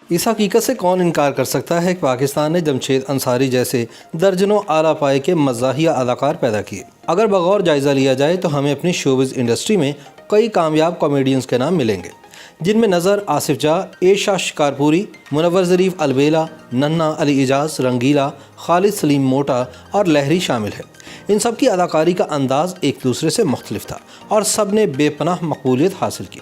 इस हकीकत से कौन इनकार कर सकता है कि पाकिस्तान ने जमशेद अंसारी जैसे दर्जनों आला पाए के मज़ाहिया अदाकार पैदा किए। अगर बगौर जायज़ा लिया जाए तो हमें अपनी शोबिज़ इंडस्ट्री में कई कामयाब कॉमेडियंस के नाम मिलेंगे, जिनमें नज़र आसिफ जा, एशा शिकारपुरी, मुनव्वर ज़रीफ़ अलबेला, नन्ना अली एजाज, रंगीला, खालिद सलीम मोटा और लहरी शामिल है। इन सब की अदाकारी का अंदाज़ एक दूसरे से मुख्तलिफ था और सब ने बेपनाह मकबूलियत हासिल की।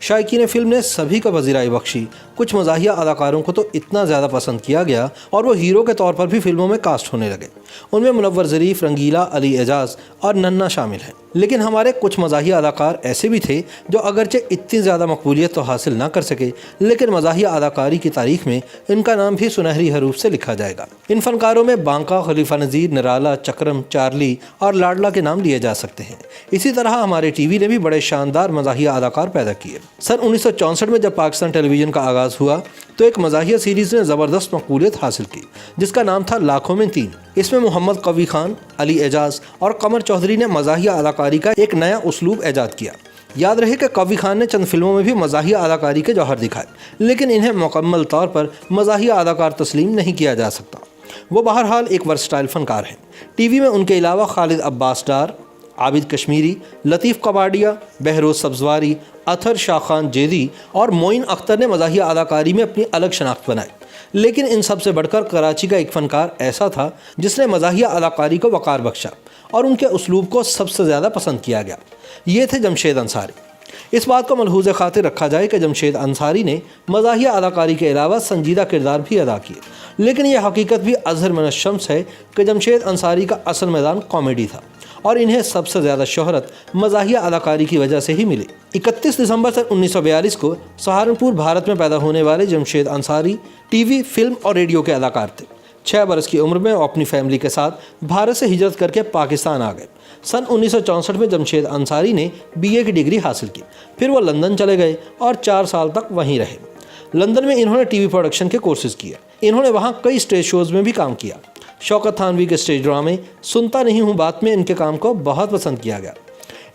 शायकीन फ़िल्म ने सभी को पज़ीराई बख्शी। कुछ मज़ाहिया अदाकारों को तो इतना ज़्यादा पसंद किया गया और वो हीरो के तौर पर भी फिल्मों में कास्ट होने लगे। उनमें मुनव्वर ज़रीफ़, रंगीला, अली एजाज और नन्ना शामिल हैं। लेकिन हमारे कुछ मज़ाहिया अदाकार ऐसे भी थे जो अगरचे इतनी ज़्यादा मकबूलियत तो हासिल ना कर सके, लेकिन मज़ाहिया अदाकारी की तारीख़ में इनका नाम भी सुनहरी हरूफ से लिखा जाएगा। इन फ़नकारों में बांका, खलीफा नज़ीर, निराला, चक्रम, चार्ली और लाडला के नाम लिए जा सकते हैं। इसी तरह हमारे टीवी ने भी बड़े शानदार मज़ाहिया अदाकार पैदा किए। सन 1964 में जब पाकिस्तान टेलीविज़न का आगाज़ हुआ तो एक मज़ाहिया सीरीज़ ने ज़बरदस्त मकबूलियत हासिल की, जिसका नाम था लाखों में तीन। इसमें मोहम्मद कवी खान, अली एजाज और कमर चौधरी ने मज़ाहिया अदाकारी का एक नया उसलूब ईजाद किया। याद रहे कि कवी खान ने चंद फिल्मों में भी मज़ाहिया अदाकारी के जौहर दिखाए, लेकिन इन्हें मुकम्मल तौर पर मज़ाहिया अदाकार तस्लीम नहीं किया जा सकता। वो बहरहाल एक वर्सटाइल फ़नकार हैं। टीवी में उनके अलावा खालिद अब्बास डार, आबिद कश्मीरी, लतीफ़ कबाडिया, बहरोज़ सब्ज़वारी, अथर शाह खान जेदी और मोइन अख्तर ने मज़ाहिया अदाकारी में अपनी अलग शनाख्त बनाई। लेकिन इन सब से बढ़कर कराची का एक फ़नकार ऐसा था जिसने मज़ाहिया अदाकारी को वक़ार बख्शा और उनके उसलूब को सबसे ज़्यादा पसंद किया गया। ये थे जमशेद अंसारी। इस बात को मलहूज़ खातिर रखा जाए कि जमशेद अंसारी ने मज़ाहिया अदाकारी के अलावा संजीदा किरदार भी अदा किए, लेकिन यह हकीकत भी अज़हर मिन अश-शम्स है कि जमशेद अंसारी का असल मैदान कॉमेडी था और इन्हें सबसे ज़्यादा शोहरत मज़ाहिया अदाकारी की वजह से ही मिली। 31 दिसंबर सन 1942 को सहारनपुर, भारत में पैदा होने वाले जमशेद अंसारी टीवी, फिल्म और रेडियो के अदाकार थे। 6 बरस की उम्र में वो अपनी फैमिली के साथ भारत से हिजरत करके पाकिस्तान आ गए। सन 1964 में जमशेद अंसारी ने BA की डिग्री हासिल की। फिर वो लंदन चले गए और 4 साल तक वहीं रहे। लंदन में इन्होंने टीवी प्रोडक्शन के कोर्सेज़ किए। इन्होंने वहाँ कई स्टेज शोज़ में भी काम किया। शौकत थानवी के स्टेज ड्रामे सुनता नहीं हूँ बात में इनके काम को बहुत पसंद किया गया।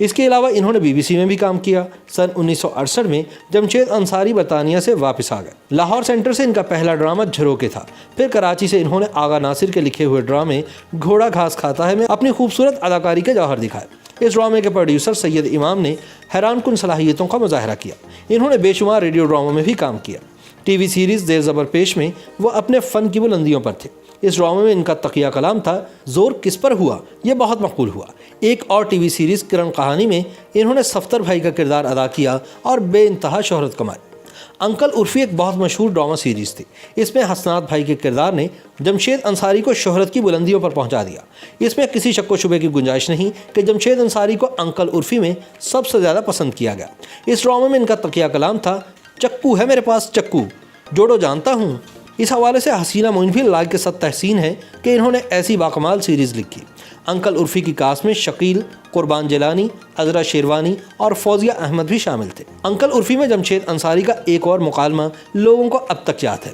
इसके अलावा इन्होंने BBC में भी काम किया। सन 1968 में जमशेद अंसारी बरतानिया से वापस आ गए। लाहौर सेंटर से इनका पहला ड्रामा झरोके था। फिर कराची से इन्होंने आगा नासिर के लिखे हुए ड्रामे घोड़ा घास खाता है में अपनी खूबसूरत अदाकारी के जौहर दिखाए। इस ड्रामे के प्रोड्यूसर सैयद इमाम ने हैरानकुन सलाहियतों का मुजाहरा किया। इन्होंने बेशुमार रेडियो ड्रामों में भी काम किया। टीवी सीरीज़ देर ज़बर पेश में वो अपने फ़न की बुलंदियों पर थे। इस ड्रामे में इनका तकिया कलाम था ज़ोर किस पर हुआ, ये बहुत मकबूल हुआ। एक और टीवी सीरीज़ किरण कहानी में इन्होंने सफ्तर भाई का किरदार अदा किया और बेइंतहा शोहरत कमाई। अंकल उर्फ़ी एक बहुत मशहूर ड्रामा सीरीज़ थी। इसमें हसनात भाई के किरदार ने जमशेद अंसारी को शोहरत की बुलंदियों पर पहुंचा दिया। इसमें किसी शक व शुबे की गुंजाइश नहीं कि जमशेद अंसारी को अंकल उर्फ़ी में सबसे ज़्यादा पसंद किया गया। इस ड्रामे में इनका तकिया कलाम था चक्कू है मेरे पास चक्कू, जोड़ो जानता हूँ। इस हवाले से हसीना मोइन भी लायक सद तहसीन है कि इन्होंने ऐसी बाकमाल सीरीज़ लिखी। अंकल उर्फ़ी की कास्ट में शकील, कुर्बान जिलानी, अज़रा शेरवानी और फौजिया अहमद भी शामिल थे। अंकल उर्फ़ी में जमशेद अंसारी का एक और मुकालमा लोगों को अब तक याद है।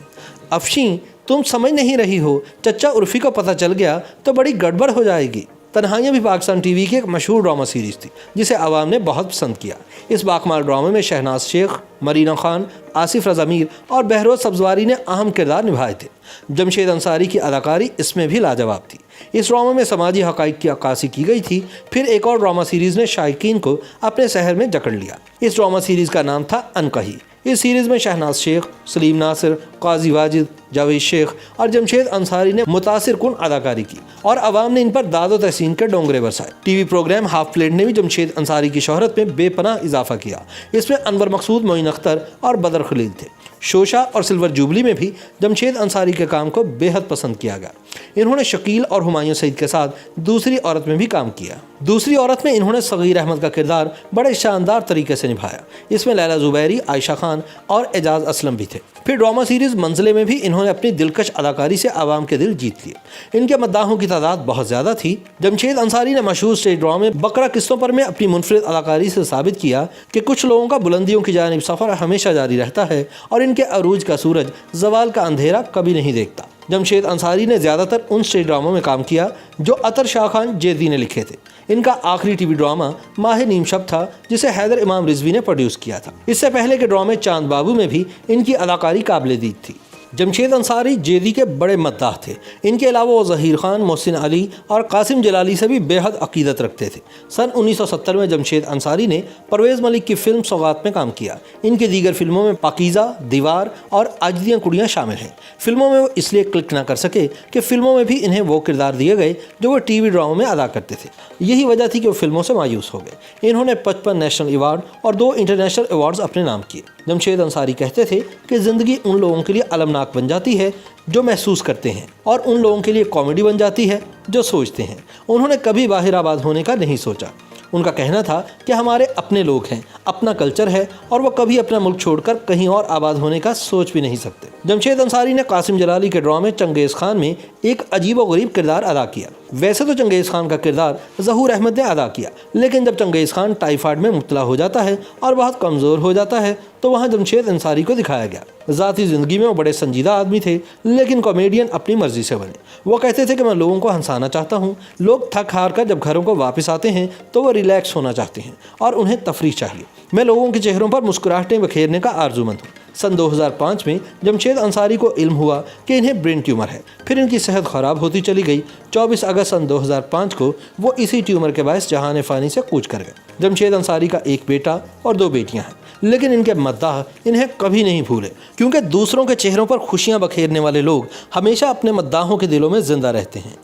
अफशी तुम समझ नहीं रही हो, चचा उर्फ़ी को पता चल गया तो बड़ी गड़बड़ हो जाएगी। तन्हाइयाँ भी पाकिस्तान टीवी की एक मशहूर ड्रामा सीरीज़ थी जिसे आवाम ने बहुत पसंद किया। इस बाकमाल ड्रामे में शहनाज शेख, मरीना खान, आसिफ रज़ा मीर और बहरोज़ सब्ज़वारी ने अहम किरदार निभाए थे। जमशेद अंसारी की अदाकारी इसमें भी लाजवाब थी। इस ड्रामे में समाजी हक़ाइक़ की अक्कासी की गई थी। फिर एक और ड्रामा सीरीज़ ने शायकीन को अपने शहर में जकड़ लिया। इस ड्रामा सीरीज़ का नाम था अनकही। इस सीरीज़ में शहनाज शेख, सलीम नासिर, काजी वाजिद, जावेद शेख और जमशेद अंसारी ने मुतासिर कुन अदाकारी की और अवाम ने इन पर दादो तहसीन के डोंगरे बरसाए। टीवी प्रोग्राम हाफ प्लेट ने भी जमशेद अंसारी की शोहरत में बेपनाह इजाफा किया। इसमें अनवर मकसूद, मोइन अख्तर और बदर खलील थे। शोशा और सिल्वर जुबली में भी जमशेद अंसारी के काम को बेहद पसंद किया गया। इन्होंने शकील और हुमायूं सईद के साथ दूसरी औरत में भी काम किया। दूसरी औरत में इन्होंने सगीर अहमद का किरदार बड़े शानदार तरीके से निभाया। इसमें लैला ज़ुबैरी, आयशा खान और एजाज असलम भी थे। फिर ड्रामा सीरीज़ मंजिले में भी इन्होंने अपनी दिलकश अदाकारी से आवाम के दिल जीत लिए। इनके मद्दाहों की तादाद बहुत ज़्यादा थी। जमशेद अंसारी ने मशहूर स्टेज ड्रामे बकरा किस्तों पर में अपनी मुनफरिद अदाकारी से साबित किया कि कुछ लोगों का बुलंदियों की जानिब सफ़र हमेशा जारी रहता है और इनके अरूज का सूरज ज़वाल का अंधेरा कभी नहीं देखता। जमशेद अंसारी ने ज़्यादातर उन स्टेज ड्रामों में काम किया जो अतर शाह खान जैदी ने लिखे थे। इनका आखिरी टीवी ड्रामा माह नीम शब था, जिसे हैदर इमाम रिजवी ने प्रोड्यूस किया था। इससे पहले के ड्रामे चांद बाबू में भी इनकी अदाकारी काबिल-ए-दीद थी। जमशेद अंसारी जैदी के बड़े मद्दाह थे। इनके अलावा वो ज़हीर खान, मोहसिन अली और कासिम जलाली से भी बेहद अकीदत रखते थे। सन 1970 में जमशेद अंसारी ने परवेज़ मलिक की फिल्म सौगात में काम किया। इनकी दीगर फिल्मों में पाकीज़ा, दीवार और आज दियाँ कुड़ियाँ शामिल हैं। फिल्मों में वो इसलिए क्लिक ना कर सके कि फिल्मों में भी इन्हें वो किरदार दिए गए जो वो टीवी ड्रामों में अदा करते थे। यही वजह थी कि वो फिल्मों से मायूस हो गए। इन्होंने 55 नेशनल अवार्ड और 2 इंटरनेशनल अवार्ड्स अपने नाम किए। जमशेद अंसारी कहते थे कि ज़िंदगी उन लोगों के लिए अलमनाक बन जाती है जो महसूस करते हैं, और उन लोगों के लिए कॉमेडी बन जाती है जो सोचते हैं। उन्होंने कभी बाहर आबाद होने का नहीं सोचा। उनका कहना था कि हमारे अपने लोग हैं, अपना कल्चर है, और वो कभी अपना मुल्क छोड़कर कहीं और आबाद होने का सोच भी नहीं सकते। जमशेद अंसारी ने कासिम जलाली के ड्रामे चंगेज़ खान में एक अजीब व गरीब किरदार अदा किया। वैसे तो चंगेज़ खान का किरदार ज़हूर अहमद ने अदा किया, लेकिन जब चंगेज़ खान टाइफाइड में मुब्तला हो जाता है और बहुत कमज़ोर हो जाता है तो वहाँ जमशेद अंसारी को दिखाया गया। ज़ाती ज़िंदगी में वो बड़े संजीदा आदमी थे, लेकिन कॉमेडियन अपनी मर्जी से बने। वो कहते थे कि मैं लोगों को हंसाना चाहता हूँ। लोग थक हार कर जब घरों को वापस आते हैं तो वो रिलैक्स होना चाहते हैं और उन्हें तफरीह चाहिए। मैं लोगों के चेहरों पर मुस्कुराहटें बिखेरने का आरज़ूमंद हूँ। सन 2005 में जमशेद अंसारी को इल्म हुआ कि इन्हें ब्रेन ट्यूमर है। फिर इनकी सेहत ख़राब होती चली गई। 24 अगस्त सन 2005 को वो इसी ट्यूमर के बायस जहान फ़ानी से कूच कर गए। जमशेद अंसारी का एक बेटा और 2 बेटियां हैं, लेकिन इनके मद्दाह इन्हें कभी नहीं भूले, क्योंकि दूसरों के चेहरों पर खुशियां बखेरने वाले लोग हमेशा अपने मद्दाहों के दिलों में जिंदा रहते हैं।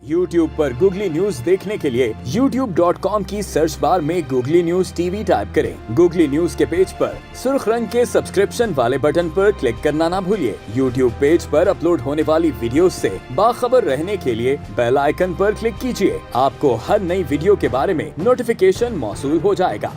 YouTube पर गूगली न्यूज देखने के लिए youtube.com की सर्च बार में गूगली न्यूज टीवी टाइप करें। गूगली न्यूज के पेज पर सुर्ख रंग के सब्सक्रिप्शन वाले बटन पर क्लिक करना ना भूलिए। YouTube पेज पर अपलोड होने वाली वीडियोस से बाखबर रहने के लिए बेल आइकन पर क्लिक कीजिए। आपको हर नई वीडियो के बारे में नोटिफिकेशन मौसूल हो जाएगा।